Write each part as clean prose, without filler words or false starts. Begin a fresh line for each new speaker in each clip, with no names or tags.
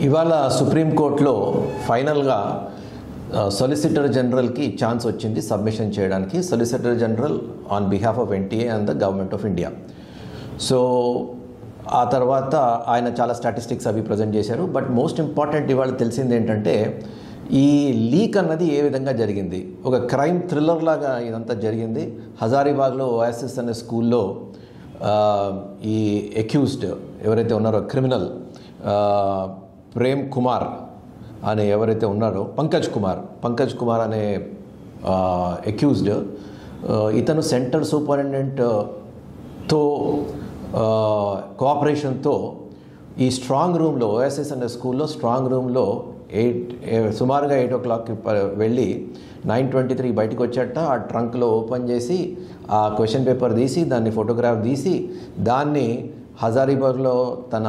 ఇవాళ సుప్రీంకోర్టులో ఫైనల్గా సొలిసిటర్ జనరల్కి ఛాన్స్ వచ్చింది సబ్మిషన్ చేయడానికి. Solicitor general on behalf of NTA and the government of India. So ఆ తర్వాత ఆయన చాలా స్టాటిస్టిక్స్ అవి ప్రజెంట్ చేశారు. బట్ మోస్ట్ ఇంపార్టెంట్ ఇవాళ తెలిసింది ఏంటంటే ఈ లీక్ అన్నది ఏ విధంగా జరిగింది. ఒక క్రైమ్ థ్రిల్లర్ లాగా ఇదంతా జరిగింది. హజారీబాగ్లో ఓఎస్ఎస్ అనే స్కూల్లో ఈ అక్యూజ్డ్ ఎవరైతే ఉన్నారో క్రిమినల్ ప్రేమ్ కుమార్ అనే ఎవరైతే ఉన్నారో పంకజ్ కుమార్ అనే అక్యూజ్డ్ ఇతను సెంటర్ సూపరింటెండెంట్తో కోఆపరేషన్తో ఈ స్ట్రాంగ్ రూమ్లో ఓఎస్ఎస్ అనే స్కూల్లో స్ట్రాంగ్ రూమ్లో సుమారుగా 8 o'clockకి వెళ్ళి 9:23 బయటకు వచ్చాట. ఆ ట్రంక్లో ఓపెన్ చేసి ఆ క్వశ్చన్ పేపర్ తీసి దాన్ని ఫోటోగ్రాఫ్ తీసి దాన్ని హజారీబాగ్లో తన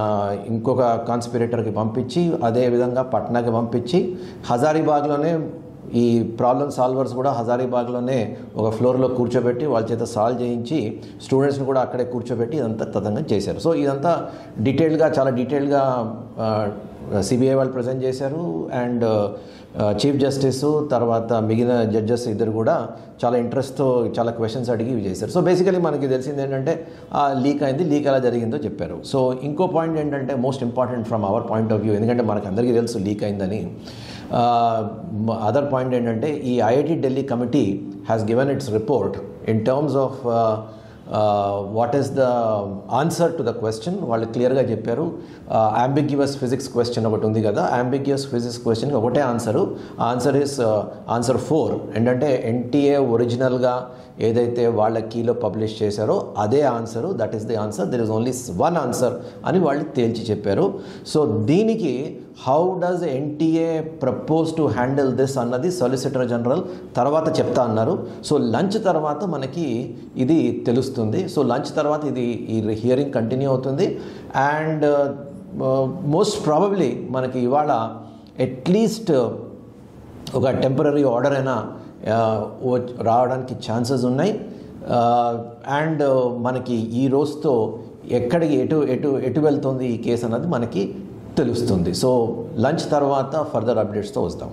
ఇంకొక కాన్స్పిరేటర్కి పంపించి అదేవిధంగా పట్నాకి పంపించి హజారీబాగ్లోనే ఈ ప్రాబ్లమ్ సాల్వర్స్ కూడా హజారీబాగ్లోనే ఒక ఫ్లోర్లో కూర్చోబెట్టి వాళ్ళ చేత సాల్వ్ చేయించి స్టూడెంట్స్ని కూడా అక్కడే కూర్చోబెట్టి ఇదంతా తతంగం చేశారు. సో ఇదంతా చాలా డీటెయిల్గా సిబిఐ వాళ్ళు ప్రజెంట్ చేశారు. అండ్ చీఫ్ జస్టిస్ తర్వాత మిగిలిన జడ్జెస్ ఇద్దరు కూడా చాలా ఇంట్రెస్ట్తో చాలా క్వశ్చన్స్ అడిగి ఇవి చేశారు. సో బేసికలీ మనకి తెలిసింది ఏంటంటే లీక్ అయింది, లీక్ ఎలా జరిగిందో చెప్పారు. సో ఇంకో పాయింట్ ఏంటంటే most important from our point of view, ఎందుకంటే మనకు అందరికీ తెలుసు లీక్ అయిందని. అదర్ పాయింట్ ఏంటంటే ఈ IIT Delhi committee has given it's report in terms of what is the answer to the question. వాళ్ళు క్లియర్గా చెప్పారు. అంబిగ్యువస్ ఫిజిక్స్ క్వశ్చన్ ఒకటి ఉంది కదా, అంబిగ్యువస్ ఫిజిక్స్ క్వశ్చన్కి ఒకటే ఆన్సరు. Answer is answer 4. ఏంటంటే ఎన్టీఏ ఒరిజినల్గా ఏదైతే వాళ్ళ కీలో పబ్లిష్ చేశారో అదే answer, that is the answer, there is only one answer అని వాళ్ళు తేల్చి చెప్పారు. సో దీనికి how does NTA propose to handle this అన్నది సొలిసిటర్ జనరల్ తర్వాత చెప్తా అన్నారు. సో లంచ్ తర్వాత మనకి ఇది తెలుస్తుంది. సో లంచ్ తర్వాత ఈ హియరింగ్ కంటిన్యూ అవుతుంది. అండ్ మోస్ట్ ప్రాబబ్లీ మనకి ఇవాళ అట్లీస్ట్ ఒక టెంపరీ ఆర్డర్ అయినా రావడానికి ఛాన్సెస్ ఉన్నాయి. అండ్ మనకి ఈ రోజుతో ఎక్కడికి ఎటు వెళ్తుంది ఈ కేసు అన్నది మనకి తెలుస్తుంది. సో లంచ్ తర్వాత ఫర్దర్ అప్డేట్స్తో వస్తాం.